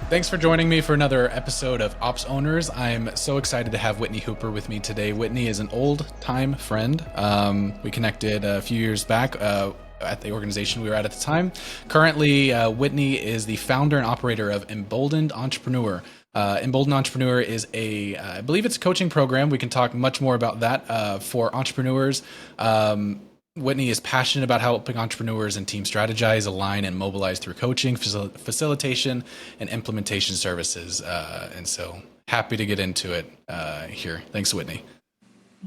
Thanks for joining me for another episode of OpsOwners. I'm so excited to have Whitney Hooper with me today. Whitney is an old-time friend. We connected a few years back at the organization we were at the time. Currently, Whitney is the founder and operator of Emboldened Entrepreneur. Emboldened Entrepreneur is I believe it's a coaching program. We can talk much more about that for entrepreneurs. Whitney is passionate about helping entrepreneurs and teams strategize, align, and mobilize through coaching, facilitation, and implementation services. And so happy to get into it here. Thanks, Whitney.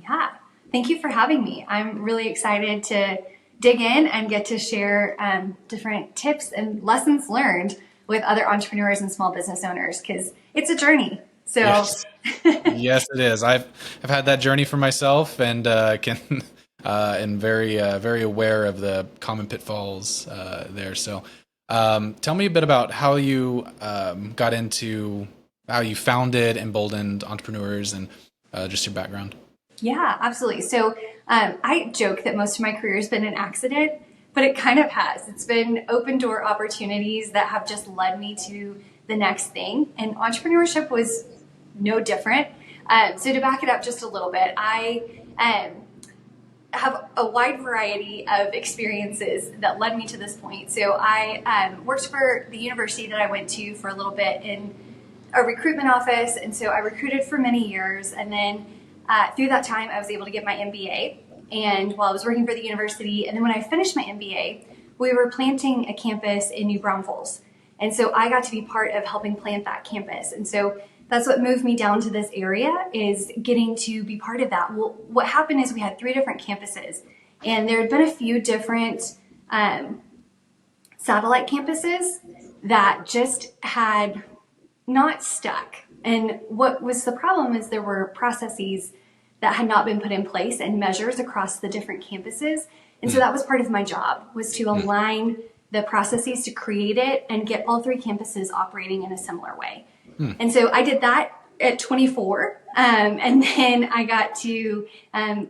Yeah, thank you for having me. I'm really excited to dig in and get to share different tips and lessons learned with other entrepreneurs and small business owners, because it's a journey. So yes, yes it is. I've had that journey for myself, and and very aware of the common pitfalls there. So tell me a bit about how you got into, how you founded Emboldened Entrepreneurs, and just your background. Yeah, absolutely. So I joke that most of my career has been an accident, but it kind of has. It's been open door opportunities that have just led me to the next thing. And entrepreneurship was no different. So to back it up just a little bit, I have a wide variety of experiences that led me to this point. So I worked for the university that I went to for a little bit in a recruitment office. And so I recruited for many years. And then through that time, I was able to get my MBA. And while I was working for the university, and then when I finished my MBA, we were planting a campus in New Braunfels. And so I got to be part of helping plant that campus. And so that's what moved me down to this area, is getting to be part of that. Well, what happened is we had 3 different campuses, and there had been a few different satellite campuses that just had not stuck. And what was the problem is there were processes that had not been put in place and measures across the different campuses. And so that was part of my job, was to align the processes to create it and get all 3 campuses operating in a similar way. And so I did that at 24. And then I got to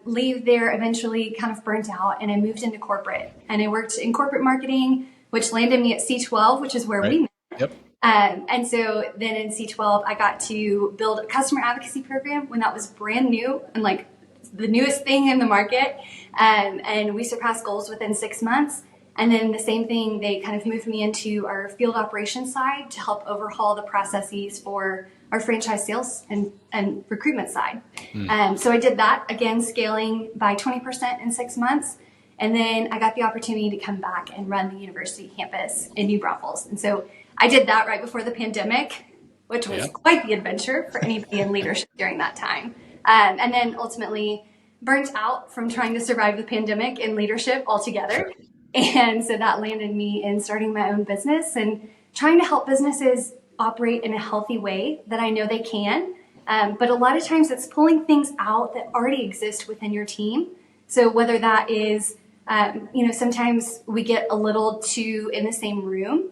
leave there eventually, kind of burnt out, and I moved into corporate. And I worked in corporate marketing, which landed me at C12, which is where we met. Yep. And so then in C12, I got to build a customer advocacy program when that was brand new and like the newest thing in the market. And we surpassed goals within 6 months. And then the same thing, they kind of moved me into our field operations side to help overhaul the processes for our franchise sales and recruitment side. So I did that, again, scaling by 20% in 6 months. And then I got the opportunity to come back and run the university campus in New Braunfels. And so I did that right before the pandemic, which was quite the adventure for anybody in leadership during that time. And then ultimately burnt out from trying to survive the pandemic in leadership altogether. And so that landed me in starting my own business and trying to help businesses operate in a healthy way that I know they can. But a lot of times it's pulling things out that already exist within your team. So whether that is, sometimes we get a little too in the same room.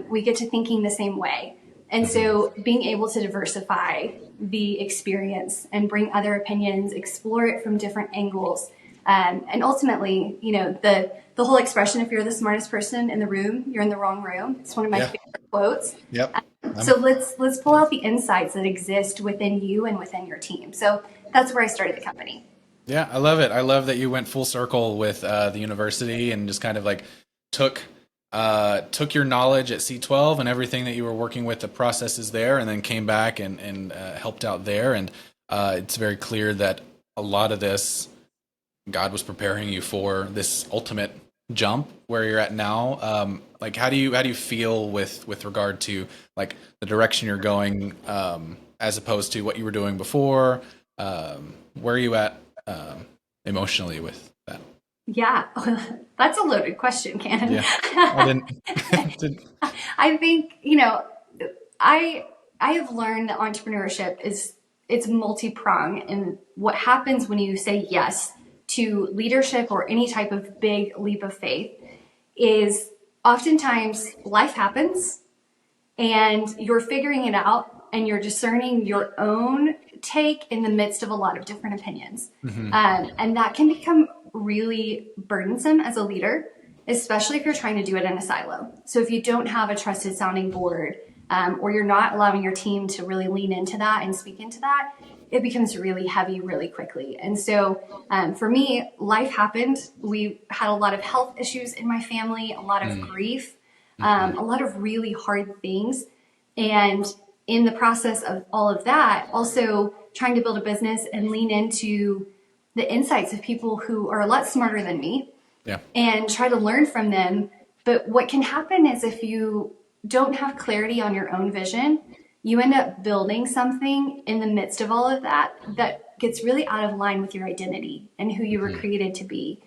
We get to thinking the same way. And so being able to diversify the experience and bring other opinions, explore it from different angles. And ultimately, the whole expression, if you're the smartest person in the room, you're in the wrong room. It's one of my favorite quotes. Yep. So let's pull out the insights that exist within you and within your team. So that's where I started the company. Yeah, I love it. I love that you went full circle with the university and just kind of like took your knowledge at C12 and everything that you were working with, the processes there, and then came back and helped out there. And it's very clear that a lot of this, God was preparing you for this ultimate jump where you're at now. Like, how do you feel with regard to like the direction you're going, as opposed to what you were doing before? Where are you at emotionally with that? Yeah, that's a loaded question, Ken. Yeah. I think, I have learned that entrepreneurship it's multi-pronged, and what happens when you say yes to leadership or any type of big leap of faith is oftentimes life happens and you're figuring it out and you're discerning your own take in the midst of a lot of different opinions. And that can become really burdensome as a leader, especially if you're trying to do it in a silo. So if you don't have a trusted sounding board, or you're not allowing your team to really lean into that and speak into that, it becomes really heavy really quickly. And so for me, life happened. We had a lot of health issues in my family, a lot of grief, a lot of really hard things. And in the process of all of that, also trying to build a business and lean into the insights of people who are a lot smarter than me, and try to learn from them. But what can happen is if you don't have clarity on your own vision, you end up building something in the midst of all of that that gets really out of line with your identity and who you were created to be.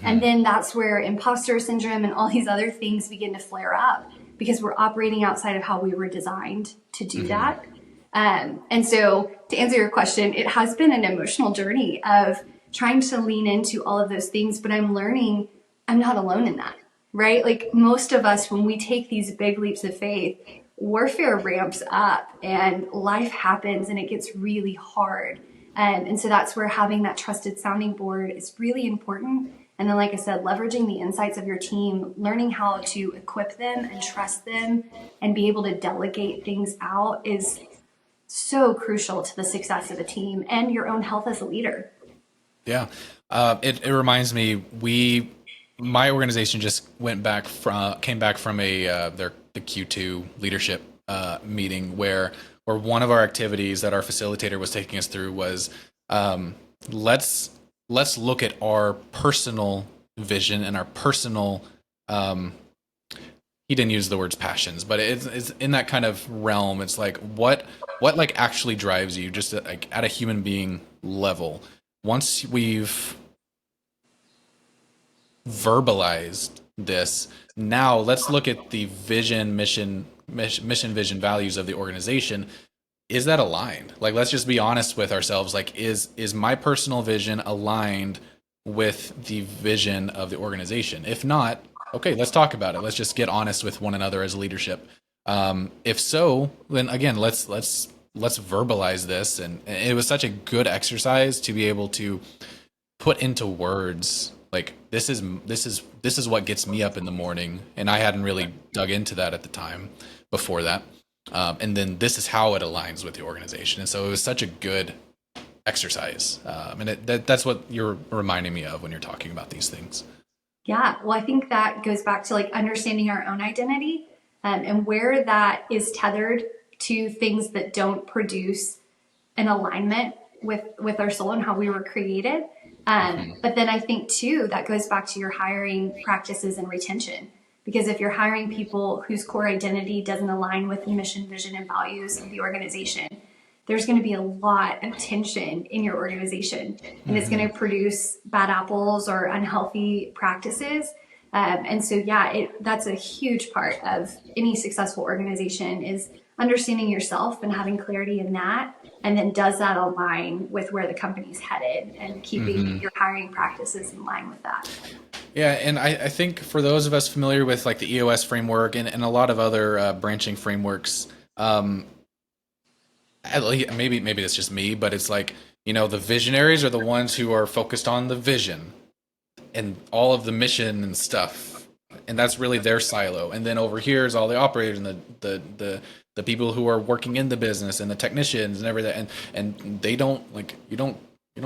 And then that's where imposter syndrome and all these other things begin to flare up, because we're operating outside of how we were designed to do that. And so to answer your question, it has been an emotional journey of trying to lean into all of those things, but I'm learning I'm not alone in that, right? Like most of us, when we take these big leaps of faith, warfare ramps up and life happens and it gets really hard. And so that's where having that trusted sounding board is really important. And then, like I said, leveraging the insights of your team, learning how to equip them and trust them and be able to delegate things out is so crucial to the success of a team and your own health as a leader. Yeah. It reminds me, my organization just came back from the Q2 leadership meeting where one of our activities that our facilitator was taking us through was let's look at our personal vision and our personal he didn't use the words passions, but it's in that kind of realm. It's like what like actually drives you, just like at a human being level. Once we've verbalized this, now let's look at the vision, mission, vision, values of the organization. Is that aligned? Like, let's just be honest with ourselves. Like, is my personal vision aligned with the vision of the organization? If not, okay, let's talk about it. Let's just get honest with one another as leadership. If so, then again, let's verbalize this. And it was such a good exercise to be able to put into words, like, this is what gets me up in the morning. And I hadn't really dug into that at the time before that. And then this is how it aligns with the organization. And so it was such a good exercise. And that's what you're reminding me of when you're talking about these things. Yeah. Well, I think that goes back to like understanding our own identity, and where that is tethered to things that don't produce an alignment with our soul and how we were created. But then I think too, that goes back to your hiring practices and retention. Because if you're hiring people whose core identity doesn't align with the mission, vision, and values of the organization, there's going to be a lot of tension in your organization, and it's going to produce bad apples or unhealthy practices. And so, yeah, that's a huge part of any successful organization is understanding yourself and having clarity in that. And then does that align with where the company's headed, and keeping your hiring practices in line with that? Yeah, and I think for those of us familiar with like the EOS framework and a lot of other branching frameworks, maybe that's just me, but it's like, the visionaries are the ones who are focused on the vision and all of the mission and stuff, and that's really their silo. And then over here is all the operators and the people who are working in the business and the technicians and everything, and they don't, like, you don't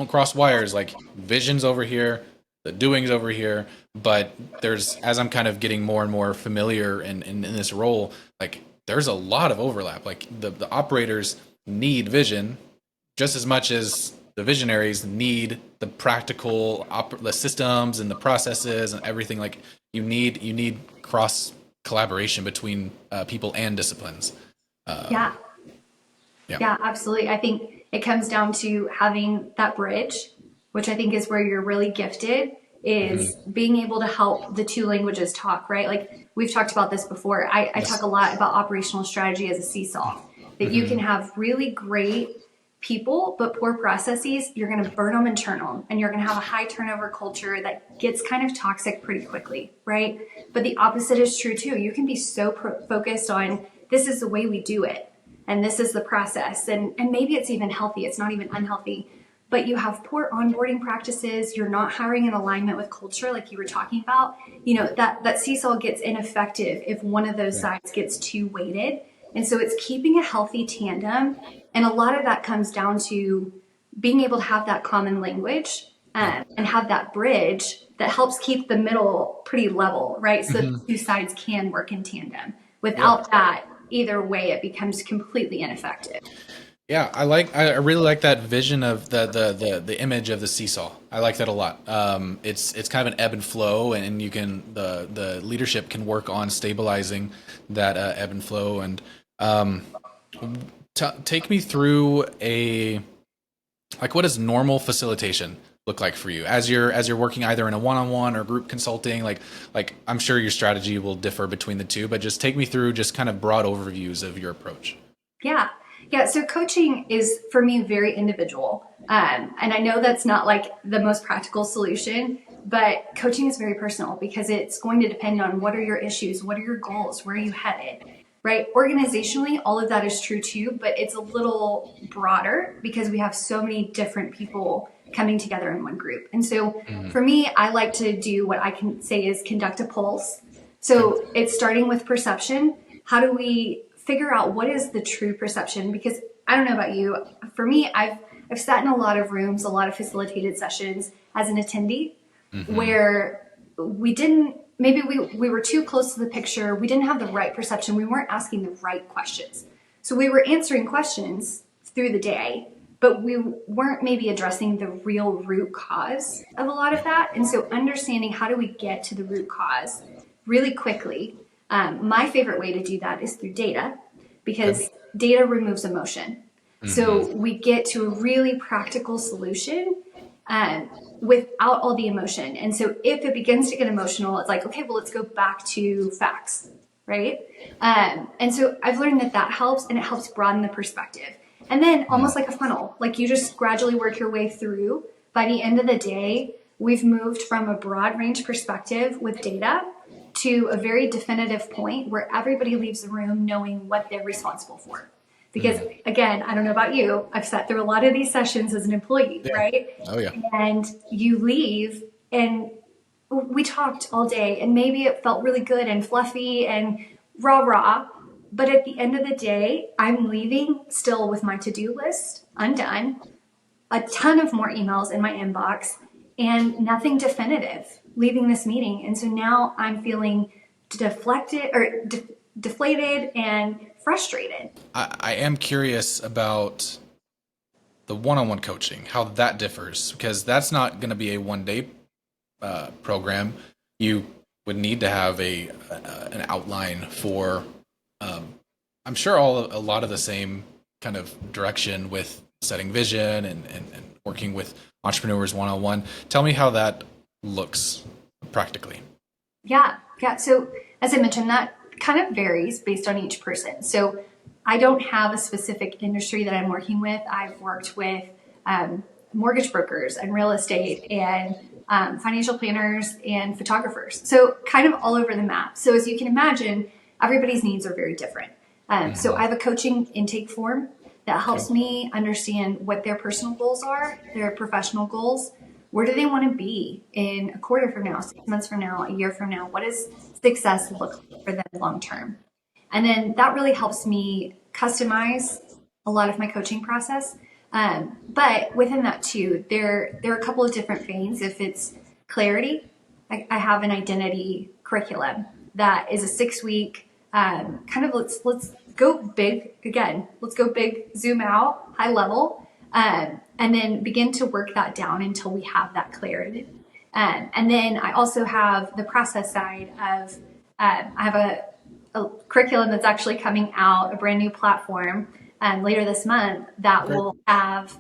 cross wires. Like, vision's over here, the doing's over here. But there's, as I'm kind of getting more and more familiar in this role, like, there's a lot of overlap. Like, the operators need vision just as much as the visionaries need the practical the systems and the processes and everything. Like, you need cross collaboration between people and disciplines. Yeah, absolutely. I think it comes down to having that bridge, which I think is where you're really gifted, is being able to help the two languages talk, right? Like, we've talked about this before. I talk a lot about operational strategy as a seesaw, that you can have really great people, but poor processes, you're going to burn them and turn them. And you're going to have a high turnover culture that gets kind of toxic pretty quickly, right? But the opposite is true too. You can be so focused on, this is the way we do it, and this is the process. And maybe it's even healthy. It's not even unhealthy. But you have poor onboarding practices. You're not hiring in alignment with culture, like you were talking about. That seesaw gets ineffective if one of those sides gets too weighted. And so it's keeping a healthy tandem. And a lot of that comes down to being able to have that common language and have that bridge that helps keep the middle pretty level, right? So the two sides can work in tandem. Without that, either way, it becomes completely ineffective. Yeah, I really like that vision of the image of the seesaw. I like that a lot. It's kind of an ebb and flow, and you can the leadership can work on stabilizing that ebb and flow. And take me through what does normal facilitation look like for you as you're working either in a one-on-one or group consulting? Like I'm sure your strategy will differ between the two, but just take me through just kind of broad overviews of your approach. Yeah. So coaching is for me very individual. And I know that's not like the most practical solution, but coaching is very personal because it's going to depend on what are your issues, what are your goals, where are you headed, right? Organizationally, all of that is true too, but it's a little broader because we have so many different people coming together in one group. And so for me, I like to do what I can say is conduct a pulse. So it's starting with perception. How do we figure out what is the true perception? Because I don't know about you, for me, I've sat in a lot of rooms, a lot of facilitated sessions as an attendee where we were too close to the picture. We didn't have the right perception. We weren't asking the right questions. So we were answering questions through the day, but we weren't maybe addressing the real root cause of a lot of that. And so understanding how do we get to the root cause really quickly. My favorite way to do that is through data because data removes emotion. So we get to a really practical solution without all the emotion. And so if it begins to get emotional, it's like, okay, well, let's go back to facts, right? And so I've learned that helps, and it helps broaden the perspective. And then almost like a funnel, like you just gradually work your way through. By the end of the day, we've moved from a broad range perspective with data to a very definitive point where everybody leaves the room knowing what they're responsible for. Because again, I don't know about you, I've sat through a lot of these sessions as an employee, right? Oh yeah. And you leave and we talked all day and maybe it felt really good and fluffy and rah. But at the end of the day, I'm leaving still with my to-do list undone, a ton of more emails in my inbox, and nothing definitive leaving this meeting. And so now I'm feeling deflected or deflated and frustrated. I am curious about the one-on-one coaching, how that differs, because that's not going to be a one-day program. You would need to have an outline for, I'm sure a lot of the same kind of direction with setting vision and working with entrepreneurs one-on-one. Tell me how that looks practically. Yeah. So as I mentioned, that kind of varies based on each person. So I don't have a specific industry that I'm working with. I've worked with mortgage brokers and real estate and financial planners and photographers. So kind of all over the map. So as you can imagine, everybody's needs are very different. So I have a coaching intake form that helps me understand what their personal goals are, their professional goals. Where do they want to be in a quarter from now, 6 months from now, a year from now? What does success look like for them long term? And then that really helps me customize a lot of my coaching process. But within that too, there are a couple of different veins. If it's clarity, I have an identity curriculum that is a 6-week kind of let's go big again. Let's go big, zoom out, high level. And then begin to work that down until we have that clarity. And then I also have the process side of, I have a curriculum that's actually coming out, a brand new platform later this month that will have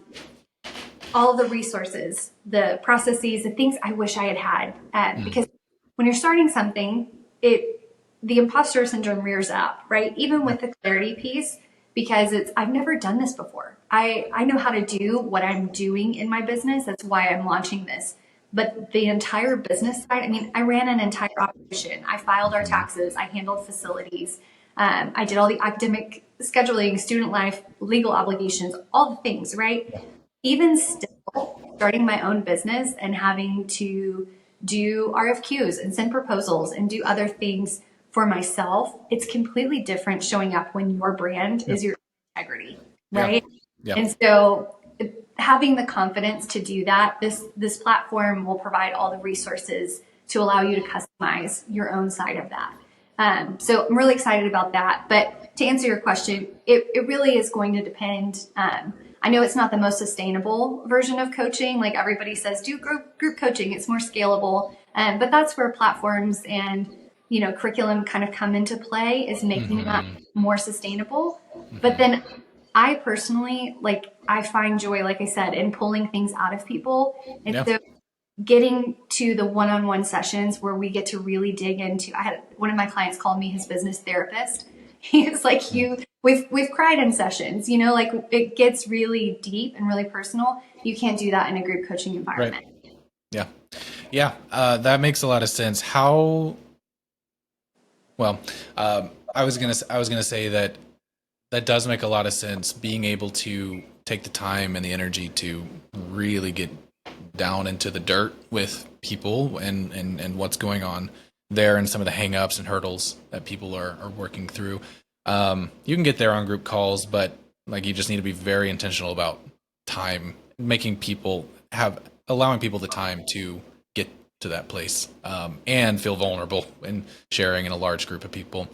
all the resources, the processes, the things I wish I had had. Because when you're starting something, the imposter syndrome rears up, right? Even with the clarity piece, because I've never done this before. I know how to do what I'm doing in my business. That's why I'm launching this. But the entire business side, I ran an entire operation. I filed our taxes. I handled facilities. I did all the academic scheduling, student life, legal obligations, all the things, right? Even still starting my own business and having to do RFQs and send proposals and do other things for myself, it's completely different showing up when your brand is your integrity, right? Yeah. And so having the confidence to do that, this platform will provide all the resources to allow you to customize your own side of that. So I'm really excited about that. But to answer your question, it really is going to depend. I know it's not the most sustainable version of coaching. Like everybody says, do group coaching. It's more scalable. But that's where platforms and, curriculum kind of come into play, is making that more sustainable. But then I personally, I find joy, like I said, in pulling things out of people. And so getting to the one-on-one sessions where we get to really dig into, I had one of my clients called me his business therapist. He was like, we've cried in sessions, it gets really deep and really personal. You can't do that in a group coaching environment. Right. Yeah. That makes a lot of sense. I was going to say that does make a lot of sense, being able to take the time and the energy to really get down into the dirt with people and what's going on there, and some of the hangups and hurdles that people are working through. You can get there on group calls, but you just need to be very intentional about time, allowing people the time to get to that place, and feel vulnerable and sharing in a large group of people.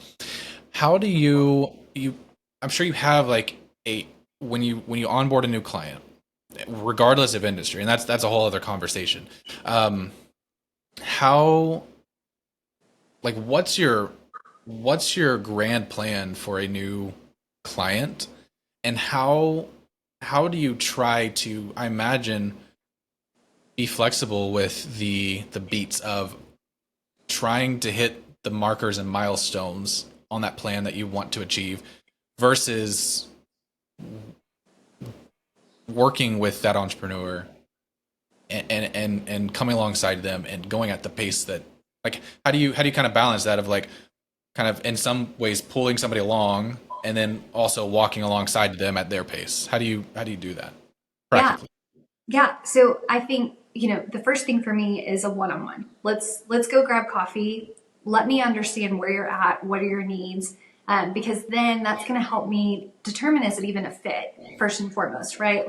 How do you I'm sure you have when you onboard a new client, regardless of industry, and that's a whole other conversation. What's your grand plan for a new client, and how do you try to, I imagine, be flexible with the beats of trying to hit the markers and milestones on that plan that you want to achieve versus working with that entrepreneur and coming alongside them and going at the pace that, how do you kind of balance that of kind of in some ways pulling somebody along and then also walking alongside them at their pace? How do you do that practically? Yeah. So I think, the first thing for me is a one-on-one. Let's go grab coffee. Let me understand where you're at. What are your needs? Because then that's going to help me determine, is it even a fit, first and foremost, right?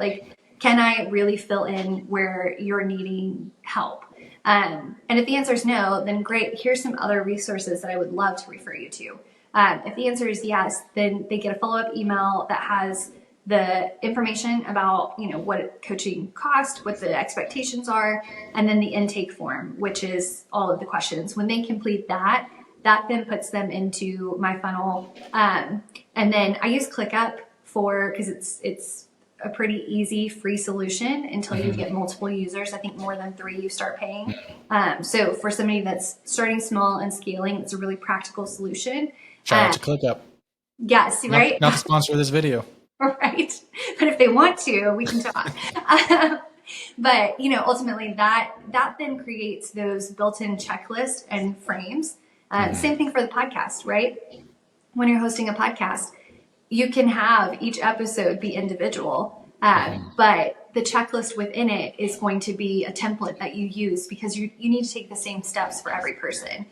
Can I really fill in where you're needing help? And if the answer is no, then great. Here's some other resources that I would love to refer you to. If the answer is yes, then they get a follow-up email that has the information about, what coaching costs, what the expectations are, and then the intake form, which is all of the questions. When they complete that then puts them into my funnel. And then I use ClickUp because it's a pretty easy free solution until you get multiple users. I think more than 3 you start paying. So for somebody that's starting small and scaling, it's a really practical solution. Shout out to ClickUp. Yes, right? Not the sponsor of this video. Right. But if they want to, we can talk. But, ultimately that then creates those built-in checklists and frames. Same thing for the podcast, right? When you're hosting a podcast, you can have each episode be individual, but the checklist within it is going to be a template that you use, because you need to take the same steps for every person,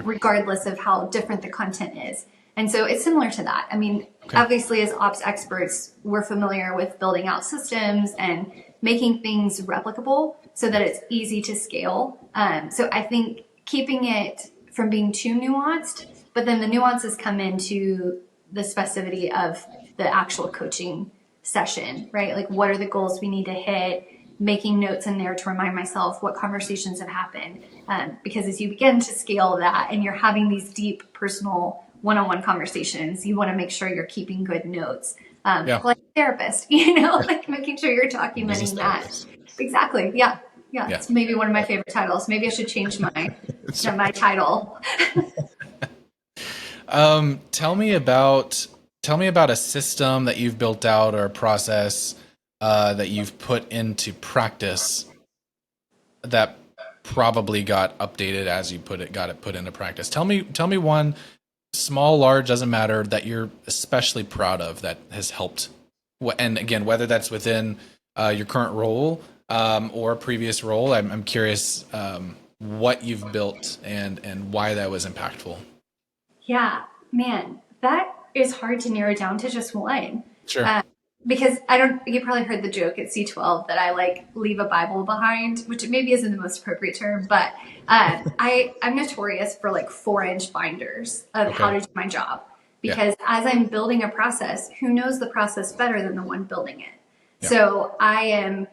regardless of how different the content is. And so it's similar to that. I mean, obviously as ops experts, we're familiar with building out systems and making things replicable so that it's easy to scale. So I think keeping it from being too nuanced, but then the nuances come into the specificity of the actual coaching session, right? What are the goals we need to hit? Making notes in there to remind myself what conversations have happened. Because as you begin to scale that and you're having these deep personal one-on-one conversations, you want to make sure you're keeping good notes. Like a therapist, making sure you're documenting that. Exactly. Yeah. It's maybe one of my favorite titles. Maybe I should change my my title. Tell me about a system that you've built out, or a process that you've put into practice that probably got updated as you got it put into practice. Tell me one, small, large, doesn't matter, that you're especially proud of that has helped. And again, whether that's within your current role or a previous role, I'm curious what you've built and why that was impactful. Yeah, man, that is hard to narrow down to just one. Sure. Uh, because you probably heard the joke at C12 that I like leave a Bible behind, which maybe isn't the most appropriate term, but I'm notorious for like 4-inch binders of how Okay. to do my job. Yeah. Because as I'm building a process, who knows the process better than the one building it? Yeah. So I am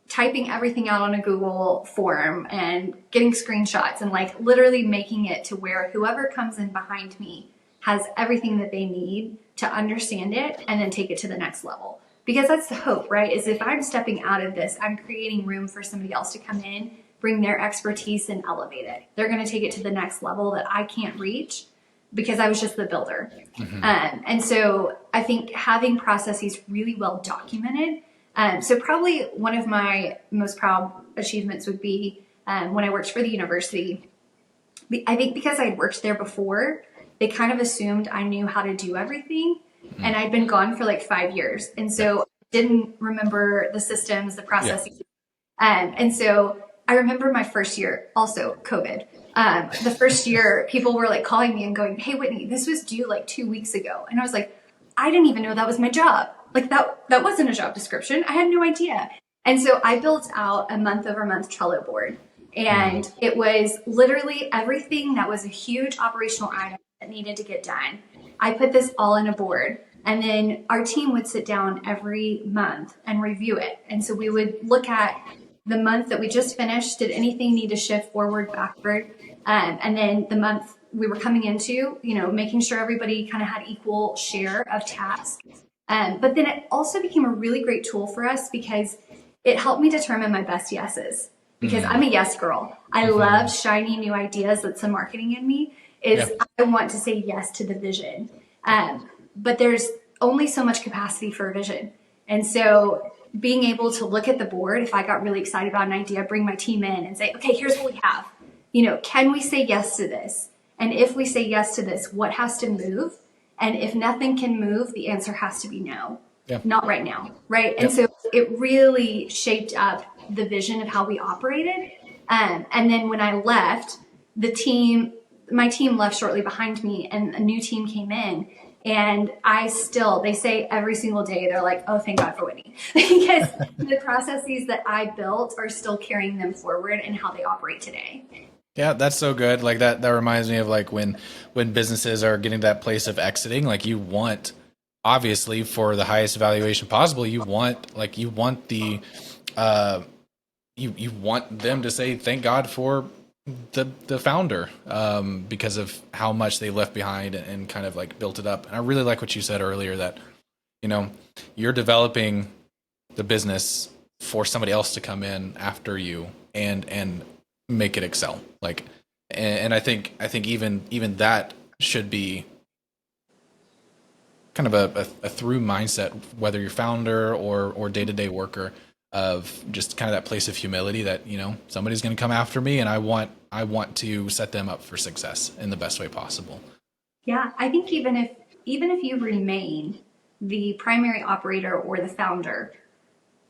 typing everything out on a Google form and getting screenshots and like literally making it to where whoever comes in behind me has everything that they need to understand it and then take it to the next level. Because that's the hope, right? Is if I'm stepping out of this, I'm creating room for somebody else to come in, bring their expertise and elevate it. They're going to take it to the next level that I can't reach because I was just the builder. And so I think having processes really well documented. So probably one of my most proud achievements would be when I worked for the university. I think because I'd worked there before, they kind of assumed I knew how to do everything. And I'd been gone for like 5 years. And so I didn't remember the systems, the processes. And so I remember my first year, also COVID. The first year, people were like calling me and going, "Hey, Whitney, this was due like 2 weeks ago." And I was like, I didn't even know that was my job. Like that wasn't a job description. I had no idea. And so I built out a month-over-month Trello board. And it was literally everything that was a huge operational item that needed to get done. I put this all in a board. And then our team would sit down every month and review it. And so we would look at the month that we just finished. Did anything need to shift forward, backward? And then the month we were coming into, making sure everybody kind of had equal share of tasks. But then it also became a really great tool for us because it helped me determine my best yeses. Because I'm a yes girl. I love shiny new ideas. That's the marketing in me. I want to say yes to the vision. But there's only so much capacity for a vision. And so being able to look at the board, if I got really excited about an idea, bring my team in and say, okay, here's what we have. Can we say yes to this? And if we say yes to this, what has to move? And if nothing can move, the answer has to be no. Yeah. Not right now, right? And so it really shaped up the vision of how we operated. And then when I left, my team left shortly behind me and a new team came in. And they say every single day, they're like, oh, thank God for Whitney. Because the processes that I built are still carrying them forward and how they operate today. Yeah, that's so good. Like that reminds me of like when businesses are getting to that place of exiting, like you want, obviously for the highest valuation possible, you want the, you want them to say, thank God for the founder, because of how much they left behind and kind of like built it up. And I really like what you said earlier that, you're developing the business for somebody else to come in after you and make it excel. Like, and I think even that should be kind of a through mindset, whether you're founder or day-to-day worker, of just kind of that place of humility that, somebody's going to come after me and I want to set them up for success in the best way possible. Yeah. I think even if you remain the primary operator or the founder,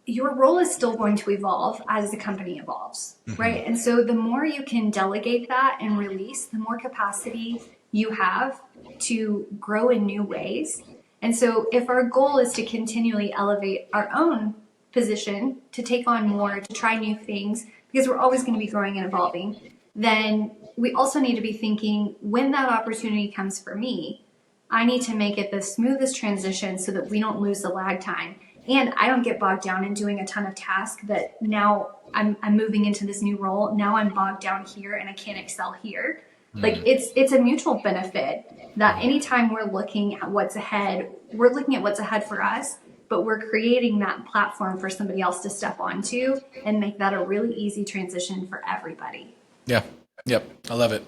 your role is still going to evolve as the company evolves, right? And so the more you can delegate that and release, the more capacity you have to grow in new ways. And so if our goal is to continually elevate our own position, to take on more, to try new things, because we're always going to be growing and evolving, then we also need to be thinking, when that opportunity comes for me, I need to make it the smoothest transition so that we don't lose the lag time. And I don't get bogged down in doing a ton of tasks that now I'm moving into this new role. Now I'm bogged down here and I can't excel here. Like it's a mutual benefit that anytime we're looking at what's ahead, we're looking at what's ahead for us, but we're creating that platform for somebody else to step onto and make that a really easy transition for everybody. Yeah. Yep. I love it.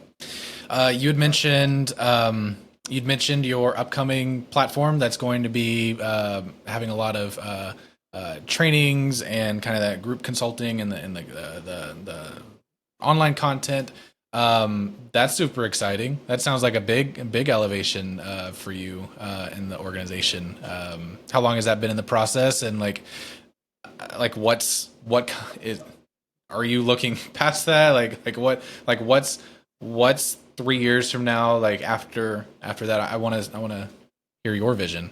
You had mentioned your upcoming platform that's going to be having a lot of trainings and kind of that group consulting and the online content. That's super exciting. That sounds like a big elevation for you in the organization. How long has that been in the process? And are you looking past that? What's 3 years from now, like after that, I want to hear your vision.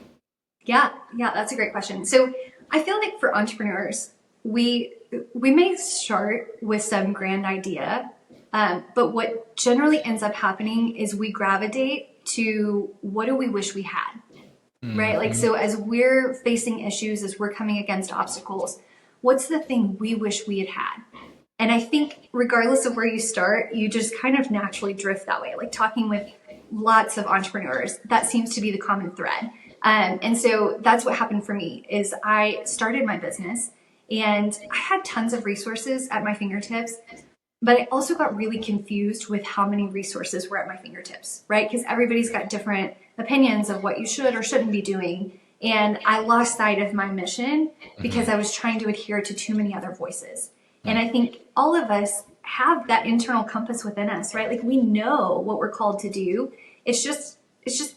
Yeah, that's a great question. So I feel like for entrepreneurs, we may start with some grand idea, but what generally ends up happening is we gravitate to what do we wish we had, right? Like, so as we're facing issues, as we're coming against obstacles, what's the thing we wish we had had? And I think regardless of where you start, you just kind of naturally drift that way. Like talking with lots of entrepreneurs, that seems to be the common thread. And so that's what happened for me is I started my business and I had tons of resources at my fingertips, but I also got really confused with how many resources were at my fingertips, right? Because everybody's got different opinions of what you should or shouldn't be doing. And I lost sight of my mission because I was trying to adhere to too many other voices. And I think all of us have that internal compass within us, right? Like we know what we're called to do. It's just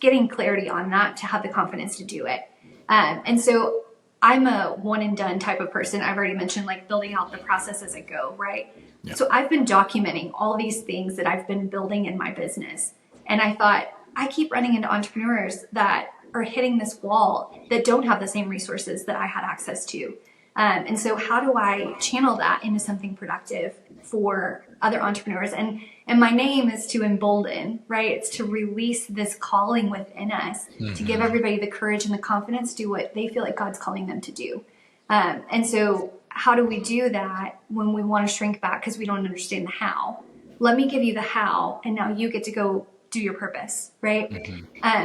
getting clarity on that to have the confidence to do it. And so I'm a one and done type of person. I've already mentioned like building out the process as I go, right? Yeah. So I've been documenting all these things that I've been building in my business. And I thought, I keep running into entrepreneurs that are hitting this wall that don't have the same resources that I had access to. And so how do I channel that into something productive for other entrepreneurs? And my name is to embolden, right? It's to release this calling within us, to give everybody the courage and the confidence to do what they feel like God's calling them to do. And so how do we do that when we want to shrink back because we don't understand the how? Let me give you the how, and now you get to go do your purpose, right?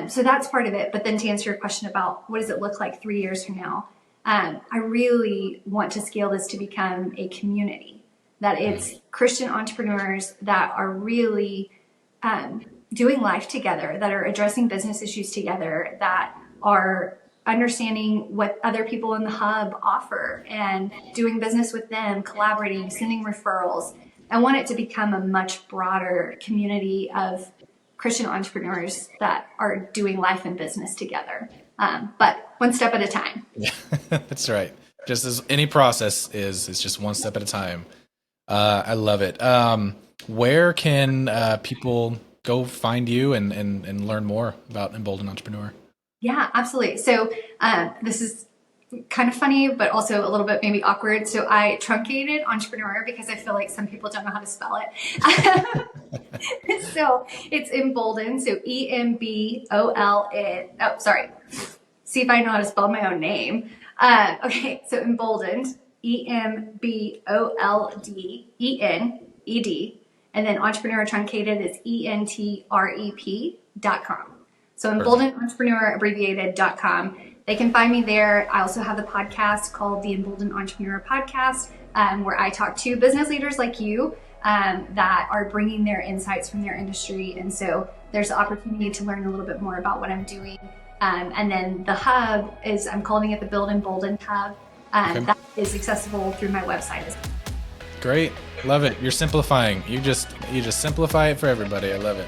So that's part of it. But then to answer your question about what does it look like 3 years from now? I really want to scale this to become a community, that it's Christian entrepreneurs that are really doing life together, that are addressing business issues together, that are understanding what other people in the hub offer and doing business with them, collaborating, sending referrals. I want it to become a much broader community of Christian entrepreneurs that are doing life and business together. But one step at a time. Yeah, that's right. Just as any process is, it's just one step at a time. I love it. Where can people go find you and learn more about Emboldened Entrepreneur? Yeah, absolutely. So this is kind of funny, but also a little bit maybe awkward. So I truncated entrepreneur because I feel like some people don't know how to spell it. So it's emboldened. So EMBOLN. Oh, sorry. See if I know how to spell my own name. Okay. So emboldened, EMBOLDENED. And then entrepreneur truncated is ENTREP.com. So Emboldened Entrepreneur abbreviated.com. They can find me there. I also have the podcast called the Emboldened Entrepreneur Podcast, where I talk to business leaders like you that are bringing their insights from their industry. And so there's the opportunity to learn a little bit more about what I'm doing. And then the hub is, I'm calling it the Build Emboldened Hub. That is accessible through my website as well. Great. Love it. You're simplifying. You just simplify it for everybody. I love it.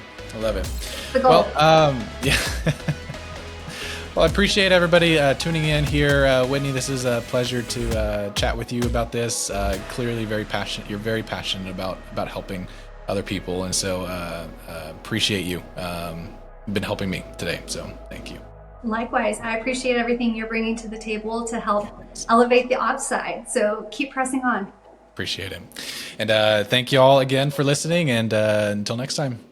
The goal. Well, yeah. Well, I appreciate everybody tuning in here. Whitney, this is a pleasure to chat with you about this. Clearly very passionate. You're very passionate about helping other people. And so appreciate you. Been helping me today. So thank you. Likewise, I appreciate everything you're bringing to the table to help elevate the ops side. So keep pressing on. Appreciate it. And thank you all again for listening. And until next time.